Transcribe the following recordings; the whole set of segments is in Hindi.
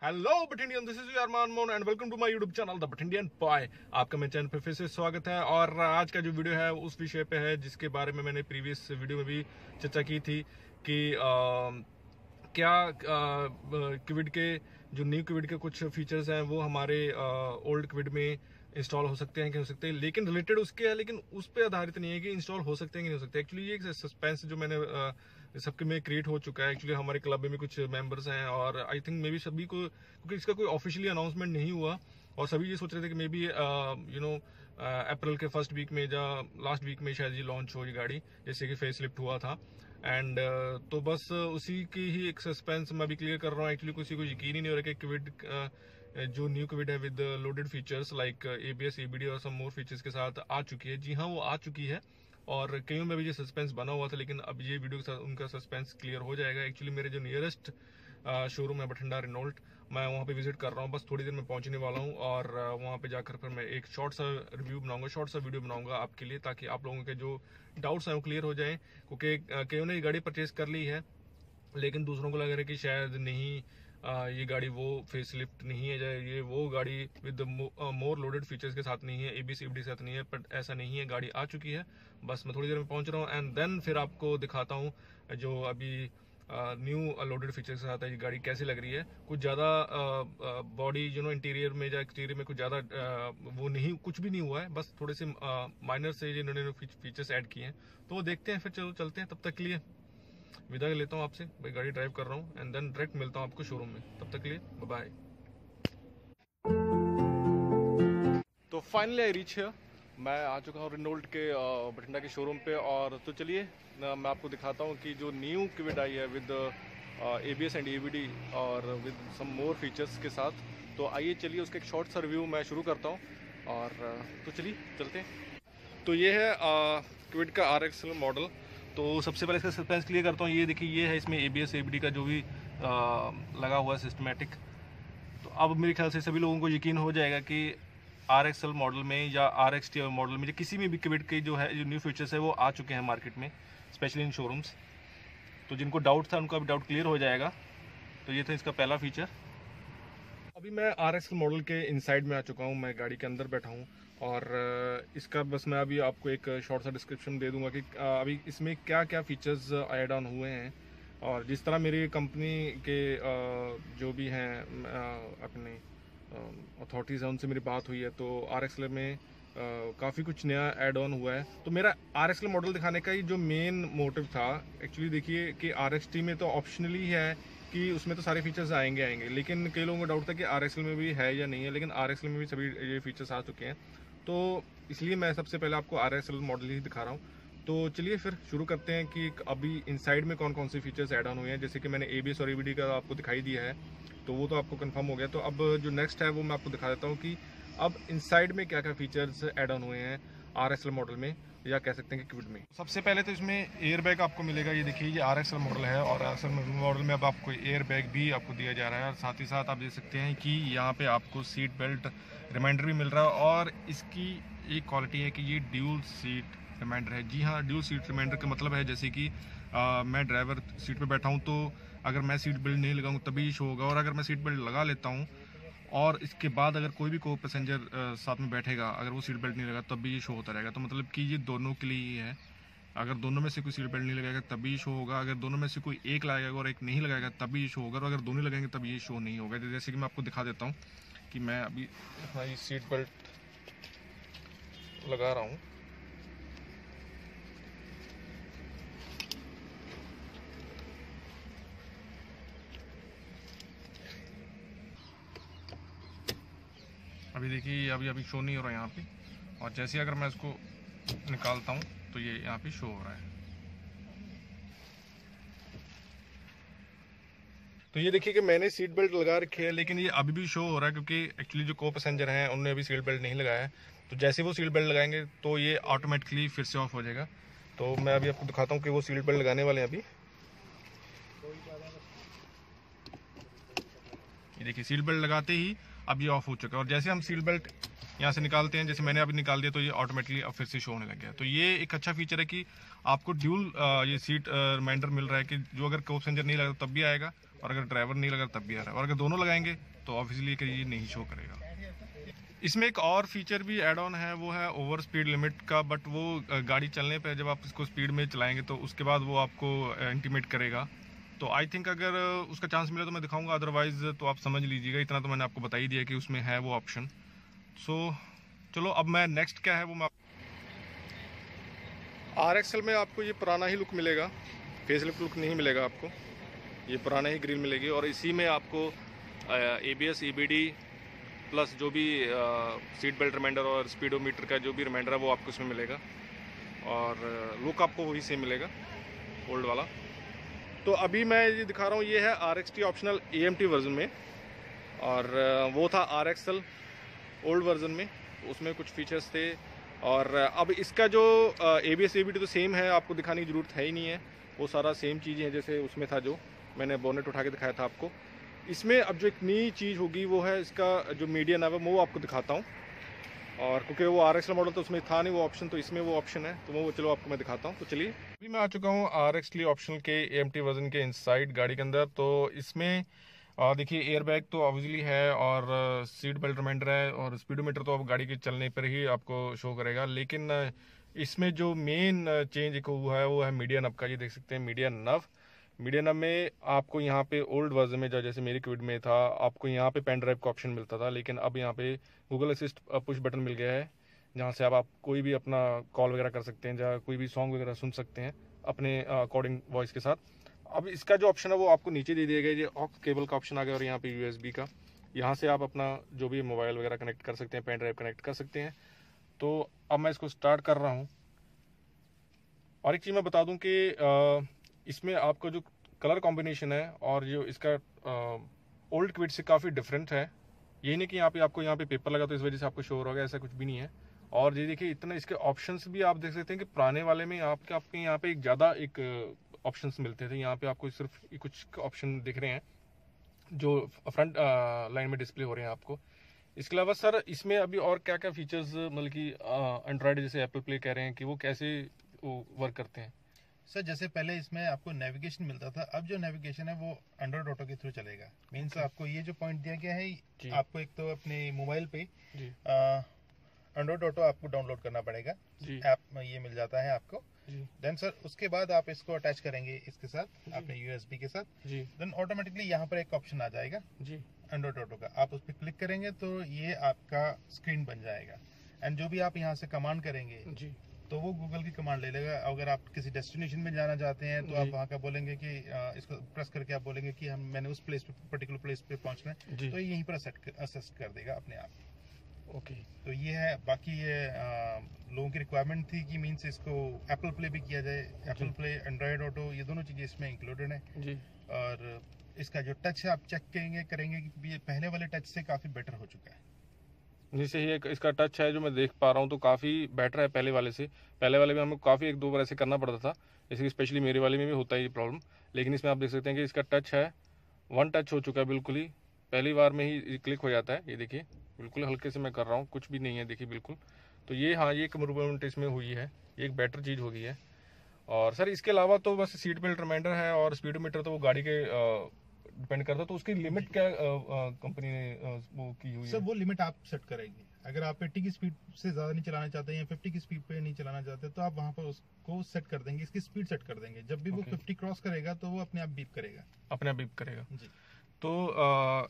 Hello Bathindian, this is Armaan Mon and welcome to my YouTube channel the Bathindian boy. आपका मेरे चैनल पे फिर से स्वागत है। और आज का जो वीडियो है उस विषय पे है जिसके बारे में मैंने प्रीवियस वीडियो में भी चर्चा की थी कि क्या क्विड के जो न्यू क्विड के कुछ फीचर्स हैं वो हमारे ओल्ड क्विड में इंस्टॉल हो सकते हैं कि हो सकते हैं, लेकिन रिलेटेड उसके है, लेकिन उस पर आधारित नहीं है कि इंस्टॉल हो सकते हैं कि नहीं हो सकते। एक्चुअली ये एक सस्पेंस जो मैंने सबके में क्रिएट हो चुका है। एक्चुअली हमारे क्लब में भी कुछ मेंबर्स हैं और आई थिंक मे बी सभी को, क्योंकि इसका कोई ऑफिशियली अनाउंसमेंट नहीं हुआ और सभी ये सोच रहे थे कि मे बी अप्रैल के फर्स्ट वीक में या लास्ट वीक में शायद ये लॉन्च हो ये गाड़ी, जैसे कि फेस लिफ्ट हुआ था। एंड तो बस उसी की ही एक सस्पेंस मैं भी क्लियर कर रहा हूँ। एक्चुअली किसी को यकीन ही नहीं हो रहा कि क्विड जो न्यू क्विड है with loaded features like ABS EBD और सम मोर फीचर्स के साथ आ चुकी है। जी हाँ, वो आ चुकी है और कईयों में भी ये सस्पेंस बना हुआ था, लेकिन अब ये वीडियो के साथ उनका सस्पेंस क्लियर हो जाएगा। एक्चुअली मेरे जो नियरेस्ट शोरूम है बठिंडा रेनॉल्ट, मैं वहाँ पे विजिट कर रहा हूँ, बस थोड़ी देर में पहुंचने वाला हूँ और वहाँ पे जाकर फिर मैं एक शॉर्ट सा रिव्यू बनाऊंगा, शॉर्ट सा वीडियो बनाऊंगा आपके लिए, ताकि आप लोगों के जो डाउट्स हैं वो क्लियर हो जाएं। क्योंकि कईयों ने ये गाड़ी परचेज कर ली है लेकिन दूसरों को लग रहा है कि शायद नहीं, ये गाड़ी वो फेसलिफ्ट नहीं है, ये वो गाड़ी विद मोर लोडेड फीचर्स के साथ नहीं है, एबीएस ईबीडी के साथ नहीं है। बट ऐसा नहीं है, गाड़ी आ चुकी है। बस मैं थोड़ी देर में पहुंच रहा हूँ एंड देन फिर आपको दिखाता हूँ जो अभी न्यू लोडेड फीचर्स के साथ है ये गाड़ी कैसी लग रही है। कुछ ज़्यादा बॉडी इंटीरियर में या एक्सटीरियर में कुछ ज़्यादा वो नहीं, कुछ भी नहीं हुआ है, बस थोड़े से माइनर से इन्होंने फीचर्स ऐड किए हैं, तो वो देखते हैं। फिर चलो चलते हैं, तब तक के लिए विदा लेता हूँ आपसे। भाई गाड़ी ड्राइव कर रहा हूँ एंड देन डायरेक्ट मिलता हूँ आपको शोरूम में, तब तक के लिए बाय। तो फाइनली आई रीच है, मैं आ चुका हूँ रेनॉल्ट के बठिंडा के शोरूम पे। और तो चलिए मैं आपको दिखाता हूँ कि जो न्यू क्विड आई है विद एबीएस एंड ईबीडी और विद सम मोर फीचर्स के साथ। तो आइए चलिए उसका एक शॉर्ट सा रिव्यू मैं शुरू करता हूँ और तो चलिए चलते हैं। तो ये है क्विड का आरएक्सएल मॉडल। तो सबसे पहले इसका सस्पेंस क्लियर करता हूँ। ये देखिए, ये है इसमें एबीएस ईबीडी का जो भी लगा हुआ है सिस्टमेटिक। तो अब मेरे ख्याल से सभी लोगों को यकीन हो जाएगा कि आरएक्सएल मॉडल में या आरएक्सटी मॉडल में किसी में भी क्विड के जो है जो न्यू फीचर्स है वो आ चुके हैं मार्केट में, स्पेशली इन शोरूम्स। तो जिनको डाउट था उनका भी डाउट क्लियर हो जाएगा। तो ये था इसका पहला फीचर। अभी मैं आरएक्सएल मॉडल के इनसाइड में आ चुका हूँ, मैं गाड़ी के अंदर बैठा हूँ और इसका बस मैं अभी आपको एक शॉर्ट सा डिस्क्रिप्शन दे दूंगा कि अभी इसमें क्या क्या फीचर्स ऐड ऑन हुए हैं। और जिस तरह मेरी कंपनी के जो भी हैं अपने अथॉरिटीज़ हैं उनसे मेरी बात हुई है, तो आरएक्सएल में काफ़ी कुछ नया ऐड ऑन हुआ है। तो मेरा आरएक्सएल मॉडल दिखाने का ही जो मेन मोटिव था, एक्चुअली देखिए कि आरएक्सटी में तो ऑप्शनली है कि उसमें तो सारे फीचर्स आएंगे, लेकिन कई लोगों को डाउट था कि आरएक्सएल में भी है या नहीं है, लेकिन आरएक्सएल में भी सभी ये फीचर्स आ चुके हैं। तो इसलिए मैं सबसे पहले आपको आरएक्सएल मॉडल ही दिखा रहा हूँ। तो चलिए फिर शुरू करते हैं कि अभी इनसाइड में कौन कौन से फीचर्स ऐड ऑन हुए हैं। जैसे कि मैंने एबीएस और ईबीडी का आपको दिखाई दिया है, तो वो तो आपको कंफर्म हो गया। तो अब जो नेक्स्ट है वो मैं आपको दिखा देता हूँ कि अब इनसाइड में क्या क्या फीचर्स ऐड ऑन हुए हैं आरएक्सएल मॉडल में, या कह सकते हैं कि क्विड में। सबसे पहले तो इसमें एयर बैग आपको मिलेगा। ये देखिए, ये आरएक्सएल मॉडल है और आरएक्सएल मॉडल में अब आपको एयर बैग भी आपको दिया जा रहा है। और साथ ही साथ आप देख सकते हैं कि यहाँ पे आपको सीट बेल्ट रिमाइंडर भी मिल रहा है। और इसकी एक क्वालिटी है कि ये ड्यूल सीट रिमाइंडर है। जी हाँ, ड्यूल सीट रिमाइंडर का मतलब है जैसे कि मैं ड्राइवर सीट पे बैठा हूँ तो अगर मैं सीट बेल्ट नहीं लगाऊँ तभी शो होगा, और अगर मैं सीट बेल्ट लगा लेता हूँ और इसके बाद अगर कोई भी को पैसेंजर साथ में बैठेगा, अगर वो सीट बेल्ट नहीं लगा तब भी ये शो होता रहेगा। तो मतलब कि ये दोनों के लिए ही है। अगर दोनों में से कोई सीट बेल्ट नहीं लगाएगा तब भी ये शो होगा, अगर दोनों में से कोई एक लगाएगा और एक नहीं लगाएगा तब भी ये शो होगा, और अगर दोनों लगाएंगे तब ये शो नहीं होगा। जैसे कि मैं आपको दिखा देता हूँ कि मैं अभी अपना सीट बेल्ट लगा रहा हूँ। अभी देखिए, अभी शो नहीं हो रहा है यहाँ पे, और जैसे अगर मैं इसको निकालता हूँ तो ये यहाँ पे शो हो रहा है। तो ये देखिए कि मैंने सीट बेल्ट लगा रखी है, लेकिन ये अभी भी शो हो रहा है क्योंकि एक्चुअली जो को पैसेंजर हैं उन्होंने अभी सीट बेल्ट नहीं लगाया है। तो जैसे वो सीट बेल्ट लगाएंगे तो ये ऑटोमेटिकली फिर से ऑफ हो जाएगा। तो मैं अभी आपको दिखाता हूँ कि वो सीट बेल्ट लगाने वाले हैं अभी। ये देखिए, सीट बेल्ट लगाते ही अब ये ऑफ हो चुका है, और जैसे हम सीट बेल्ट यहाँ से निकालते हैं, जैसे मैंने अभी निकाल दिया, तो ये ऑटोमेटिकली अब फिर से शो होने लग गया। तो ये एक अच्छा फीचर है कि आपको ड्यूल ये सीट रिमाइंडर मिल रहा है कि जो अगर को पैसेंजर नहीं लगा तब भी आएगा, और अगर ड्राइवर नहीं लगा तब भी आ रहा है, और अगर दोनों लगाएंगे तो ऑब्वियसली कि ये नहीं शो करेगा। इसमें एक और फीचर भी ऐड ऑन है, वो है ओवर स्पीड लिमिट का, बट वो गाड़ी चलने पे जब आप इसको स्पीड में चलाएंगे तो उसके बाद वो आपको इंटीमेट करेगा। तो आई थिंक अगर उसका चांस मिले तो मैं दिखाऊंगा, अदरवाइज तो आप समझ लीजिएगा, इतना तो मैंने आपको बता ही दिया कि उसमें है वो ऑप्शन। सो चलो अब मैं नेक्स्ट क्या है वो मैं RXL में आपको ये पुराना ही लुक मिलेगा, फेसलिफ्ट लुक नहीं मिलेगा आपको, ये पुराना ही ग्रिल मिलेगी। और इसी में आपको ABS EBD प्लस जो भी सीट बेल्ट रिमाइंडर और स्पीडोमीटर का जो भी रिमाइंडर है वो आपको इसमें मिलेगा, और लुक आपको वही सेम मिलेगा ओल्ड वाला। तो अभी मैं ये दिखा रहा हूँ, ये है RXT ऑप्शनल AMT वर्जन में, और वो था RXL ओल्ड वर्जन में, उसमें कुछ फीचर्स थे। और अब इसका जो ABS EBD तो सेम है, आपको दिखाने की ज़रूरत है ही नहीं है, वो सारा सेम चीज़ें हैं जैसे उसमें था, जो मैंने बोनेट उठा के दिखाया था आपको। इसमें अब जो एक नई चीज़ होगी वो है इसका जो मीडियन है वो आपको दिखाता हूँ, और क्योंकि वो RXL मॉडल तो उसमें था नहीं वो ऑप्शन, तो इसमें वो ऑप्शन है, तो वो चलो आपको मैं दिखाता हूँ। तो चलिए अभी मैं आ चुका हूँ RXL ऑप्शनल के AMT वर्जन के इनसाइड गाड़ी के अंदर। तो इसमें देखिए एयरबैग तो ऑब्वियसली है, और सीट बेल्ट रिमाइंडर है, और स्पीडोमीटर तो अब गाड़ी के चलने पर ही आपको शो करेगा। लेकिन इसमें जो मेन चेंज एक हुआ है वो है मीडियन अप का। ये देख सकते हैं मीडियन अप में आपको यहाँ पे ओल्ड वर्जन में जैसे मेरी क्विड में था, आपको यहाँ पे पेन ड्राइव का ऑप्शन मिलता था, लेकिन अब यहाँ पे गूगल असिस्ट पुश बटन मिल गया है, जहाँ से आप कोई भी अपना कॉल वगैरह कर सकते हैं, जहाँ कोई भी सॉन्ग वगैरह सुन सकते हैं अपने अकॉर्डिंग वॉइस के साथ। अब इसका जो ऑप्शन है वो आपको नीचे दे दिया गया, ये ऑक्स केबल का ऑप्शन आ गया, और यहाँ पे USB का, यहाँ से आप अपना जो भी मोबाइल वगैरह कनेक्ट कर सकते हैं, पेन ड्राइव कनेक्ट कर सकते हैं। तो अब मैं इसको स्टार्ट कर रहा हूँ। और एक चीज़ मैं बता दूं कि इसमें आपका जो कलर कॉम्बिनेशन है और जो इसका ओल्ड क्विड से काफ़ी डिफरेंट है। यही नहीं कि आपको यहाँ पे पेपर लगा तो इस वजह से आपको शो हो रहा है, ऐसा कुछ भी नहीं है। और ये देखिए इतना इसके ऑप्शंस भी आप देख सकते हैं कि पुराने वाले में आपके यहाँ पे एक ज़्यादा एक ऑप्शंस मिलते थे, यहाँ पे आपको सिर्फ कुछ ऑप्शन दिख रहे हैं जो फ्रंट लाइन में डिस्प्ले हो रहे हैं आपको। इसके अलावा सर इसमें अभी और क्या क्या फीचर्स, मतलब कि एंड्रॉयड जैसे एप्पल प्ले कह रहे हैं कि वो कैसे वर्क करते हैं? सर जैसे पहले इसमें आपको नेविगेशन मिलता था, अब जो नेविगेशन है वो एंड्रॉइड ऑटो के थ्रू चलेगा। मीन्स आपको ये जो पॉइंट दिया गया है, आपको एक तो अपने मोबाइल पे एंड्रॉइड ऑटो आपको डाउनलोड करना पड़ेगा, ऐप ये मिल जाता है आपको। देन सर उसके बाद आप इसको अटैच करेंगे इसके साथ अपने USB के साथ, देन ऑटोमेटिकली यहाँ पर एक ऑप्शन आ जाएगा एंड्रॉइड ऑटो का, आप उस पर क्लिक करेंगे तो ये आपका स्क्रीन बन जाएगा। एंड जो भी आप यहाँ से कमांड करेंगे तो वो गूगल की कमांड ले लेगा। अगर आप किसी डेस्टिनेशन में जाना चाहते हैं तो आप वहाँ का बोलेंगे कि इसको प्रेस करके आप बोलेंगे कि मैंने उस प्लेस पे, पर्टिकुलर प्लेस पे पहुँचना है, तो यहीं पर असिस्ट कर देगा अपने आप। ओके, तो ये है। बाकी ये लोगों की रिक्वायरमेंट थी कि मीन्स इसको एप्पल प्ले भी किया जाए, एप्पल प्ले एंड्रॉयड ऑटो ये दोनों चीज़ें इसमें इंक्लूडेड है जी। और इसका जो टच है आप चेक करेंगे कि पहले वाले टच से काफ़ी बेटर हो चुका है। जैसे ये इसका टच है जो मैं देख पा रहा हूँ तो काफ़ी बेटर है पहले वाले से। पहले वाले में हमें काफ़ी एक दो बार ऐसे करना पड़ता था, जैसे कि स्पेशली मेरे वाले में भी होता है ये प्रॉब्लम, लेकिन इसमें आप देख सकते हैं कि इसका टच है, वन टच हो चुका है बिल्कुल ही, पहली बार में ही क्लिक हो जाता है। ये देखिए बिल्कुल हल्के से मैं कर रहा हूँ, कुछ भी नहीं है देखिए बिल्कुल। तो ये हाँ ये एक इम्प्रूवमेंट इसमें हुई है, ये एक बेटर चीज़ हो गई है। और सर इसके अलावा तो बस सीट बेल्ट रिमाइंडर है और स्पीडोमीटर तो वो गाड़ी के डिपेंड करता है। तो उसकी लिमिट क्या कंपनी ने वो की हुई है? सर वो लिमिट आप सेट करेंगे। अगर आप 80 की स्पीड से ज़्यादा नहीं चलाना चाहते या 50 की स्पीड पे नहीं चलाना चाहते तो आप वहाँ पर उसको सेट कर देंगे, इसकी स्पीड सेट कर देंगे। जब भी वो 50 क्रॉस करेगा तो वो अपने आप बीप करेगा, अपने आप बीप करेगा जी। तो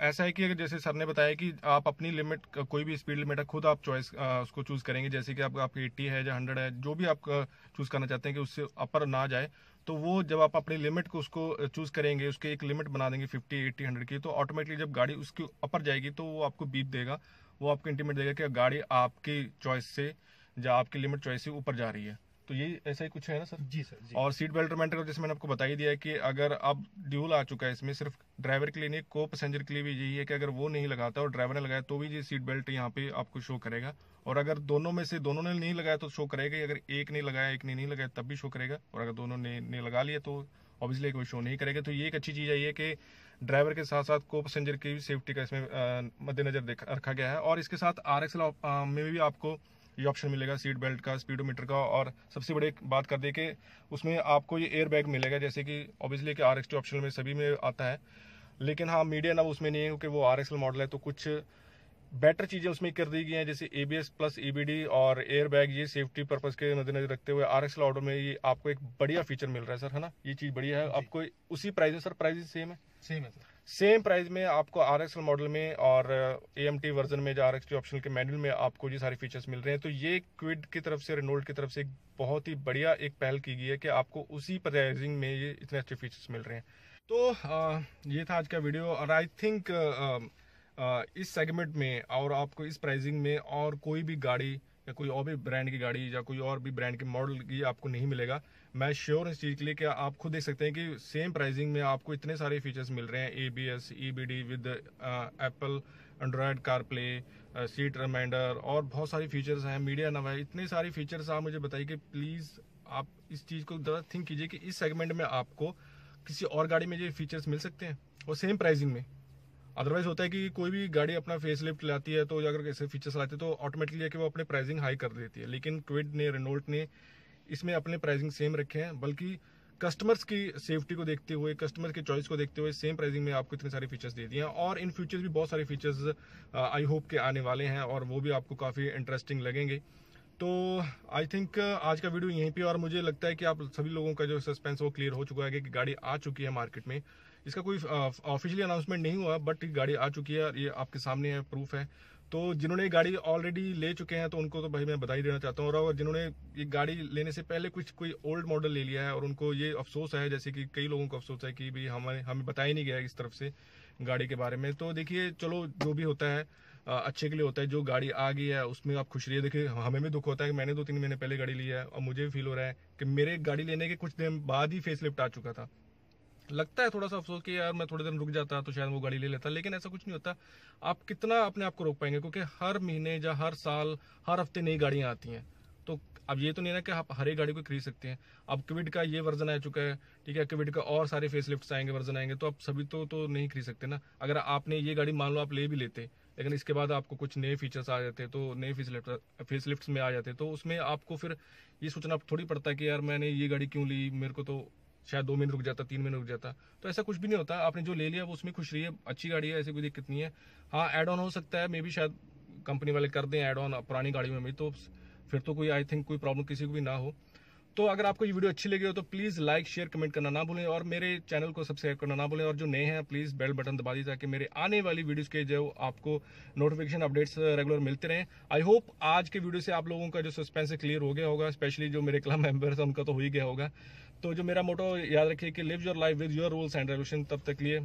ऐसा है कि अगर जैसे सर ने बताया कि आप अपनी लिमिट कोई भी स्पीड लिमिट है खुद आप चॉइस उसको चूज़ करेंगे, जैसे कि आपकी 80 है या 100 है, जो भी आप चूज़ करना चाहते हैं कि उससे अपर ना जाए, तो वो जब आप अपनी लिमिट को उसको चूज़ करेंगे, उसके एक लिमिट बना देंगे 50, 80, 100 की, तो ऑटोमेटिकली जब गाड़ी उसके अपर जाएगी तो वो आपको बीप देगा, वो आपको इंटीमेट देगा कि गाड़ी आपकी चॉइस से या आपकी लिमिट चॉइस से ऊपर जा रही है। तो ये ऐसा ही कुछ है ना सर? जी सर जी। और सीट बेल्ट रिमाइंडर जैसे मैंने आपको बता ही दिया है कि अगर अब ड्यूल आ चुका है इसमें, सिर्फ ड्राइवर के लिए नहीं को पैसेंजर के लिए भी यही है कि अगर वो नहीं लगाता और ड्राइवर ने लगाया तो भी ये सीट बेल्ट यहाँ पे आपको शो करेगा, और अगर दोनों में से दोनों ने नहीं लगाया तो शो करेगा, अगर एक ने लगाया एक ने नहीं लगाया तब भी शो करेगा, और अगर दोनों ने लगा लिया तो ऑब्वियसली कोई शो नहीं करेगा। तो ये एक अच्छी चीज़ है ये कि ड्राइवर के साथ साथ को पैसेंजर की भी सेफ्टी का इसमें मद्देनजर रखा गया है। और इसके साथ RXL में भी आपको ये ऑप्शन मिलेगा सीट बेल्ट का, स्पीडोमीटर का, और सबसे बड़ी बात कर दे कि उसमें आपको ये एयर बैग मिलेगा, जैसे कि ऑब्वियसली कि RXT ऑप्शनल में सभी में आता है, लेकिन हाँ मीडियन अब उसमें नहीं है क्योंकि वो RXL मॉडल है, तो कुछ बेटर चीज़ें उसमें कर दी गई हैं, जैसे ABS प्लस EBD और एयर बैग। ये सेफ्टी पर्पज़ के मद्देनजर रखते हुए RXL ऑर्डर में ये आपको एक बढ़िया फीचर मिल रहा है सर, है ना? ये चीज़ बढ़िया है आपको। उसी प्राइस में सर, प्राइस सेम है? सेम है सर। सेम प्राइस में आपको RXL मॉडल में और AMT वर्जन में जो RXT ऑप्शनल के मैनुअल में आपको ये सारे फीचर्स मिल रहे हैं। तो ये क्विड की तरफ से, रेनॉल्ट की तरफ से एक बहुत ही बढ़िया एक पहल की गई है कि आपको उसी प्राइसिंग में ये इतने अच्छे फीचर्स मिल रहे हैं। तो ये था आज का वीडियो, और आई थिंक इस सेगमेंट में और आपको इस प्राइसिंग में और कोई भी गाड़ी या कोई और भी ब्रांड की गाड़ी या कोई और भी ब्रांड के मॉडल की आपको नहीं मिलेगा। मैं श्योर इस चीज़ के लिए कि आप खुद देख सकते हैं कि सेम प्राइसिंग में आपको इतने सारे फीचर्स मिल रहे हैं। ABS, EBD with Apple Android CarPlay, seat reminder और बहुत सारे फीचर्स हैं, मीडिया नवा है। इतने सारे फीचर्स आप मुझे बताइए कि प्लीज़ आप इस चीज़ को ज़रा थिंक कीजिए कि इस सेगमेंट में आपको किसी और गाड़ी में ये फीचर्स मिल सकते हैं और सेम प्राइसिंग में। अदरवाइज होता है कि कोई भी गाड़ी अपना फेसलिफ्ट लाती है तो अगर ऐसे फीचर्स लाती है तो ऑटोमेटिकली है कि वो अपने प्राइसिंग हाई कर देती है, लेकिन क्विड ने, रेनॉल्ट ने इसमें अपने प्राइसिंग सेम रखे हैं, बल्कि कस्टमर्स की सेफ्टी को देखते हुए, कस्टमर की चॉइस को देखते हुए सेम प्राइसिंग में आपको इतने सारे फीचर्स दे दिए हैं। और इन फ्यूचर भी बहुत सारे फीचर्स आई होप के आने वाले हैं और वो भी आपको काफ़ी इंटरेस्टिंग लगेंगे। तो आई थिंक आज का वीडियो यहीं पे, और मुझे लगता है कि आप सभी लोगों का जो सस्पेंस वो क्लियर हो चुका है कि गाड़ी आ चुकी है मार्केट में। इसका कोई ऑफिशियली अनाउंसमेंट नहीं हुआ, बट गाड़ी आ चुकी है और ये आपके सामने है, प्रूफ है। तो जिन्होंने गाड़ी ऑलरेडी ले चुके हैं तो उनको तो भाई मैं बधाई देना चाहता हूँ, और जिन्होंने ये गाड़ी लेने से पहले कोई ओल्ड मॉडल ले लिया है और उनको ये अफसोस है, जैसे कि कई लोगों को अफसोस है कि भाई हमें बताया नहीं गया इस तरफ से गाड़ी के बारे में। तो देखिए, चलो जो भी होता है अच्छे के लिए होता है। जो गाड़ी आ गई है उसमें आप खुश रहिए। देखिए, हमें भी दुख होता है कि मैंने 2-3 महीने पहले गाड़ी लिया है और मुझे भी फील हो रहा है कि मेरे गाड़ी लेने के कुछ दिन बाद ही फेसलिफ्ट आ चुका था। लगता है थोड़ा सा अफसोस कि यार मैं थोड़े दिन रुक जाता तो शायद वो गाड़ी ले लेता, लेकिन ऐसा कुछ नहीं होता। आप कितना अपने आप को रोक पाएंगे, क्योंकि हर महीने या हर साल, हर हफ्ते नई गाड़ियां आती हैं। तो अब ये तो नहीं है कि आप हर एक गाड़ी को खरीद सकते हैं। अब क्विड का ये वर्जन आ चुका है, ठीक है, क्विड का और सारे फेसलिफ्ट्स आएंगे, वर्जन आएंगे, तो आप सभी तो नहीं खरीद सकते ना। अगर आपने ये गाड़ी मान लो आप ले भी लेते, लेकिन इसके बाद आपको कुछ नए फीचर्स आ जाते, तो नए फेसलिफ्ट्स में आ जाते, तो उसमें आपको फिर ये सोचना थोड़ी पड़ता है कि यार मैंने ये गाड़ी क्यों ली, मेरे को तो शायद 2 महीने रुक जाता, 3 महीने रुक जाता। तो ऐसा कुछ भी नहीं होता। आपने जो ले लिया वो उसमें खुश रहिए, अच्छी गाड़ी है, ऐसी कोई दिक्कत नहीं है। हाँ, एड ऑन हो सकता है, मे बी शायद कंपनी वाले कर दें एड ऑन पुरानी गाड़ी में भी, तो फिर तो कोई आई थिंक कोई प्रॉब्लम किसी को भी ना हो। तो अगर आपको ये वीडियो अच्छी लगी हो तो प्लीज़ लाइक, शेयर, कमेंट करना ना भूलें, और मेरे चैनल को सब्सक्राइब करना ना भूलें। और जो नए हैं प्लीज़ बेल बटन दबा दीजिए ताकि मेरे आने वाली वीडियोस के जो आपको नोटिफिकेशन अपडेट्स रेगुलर मिलते रहें। आई होप आज के वीडियो से आप लोगों का जो सस्पेंस है क्लियर हो गया होगा, स्पेशली जो मेरे क्लब मेंबर्स हैं उनका तो हो ही गया होगा। तो जो मेरा मोटो याद रखिए कि live your life with your rules and regulation. तब तक लिए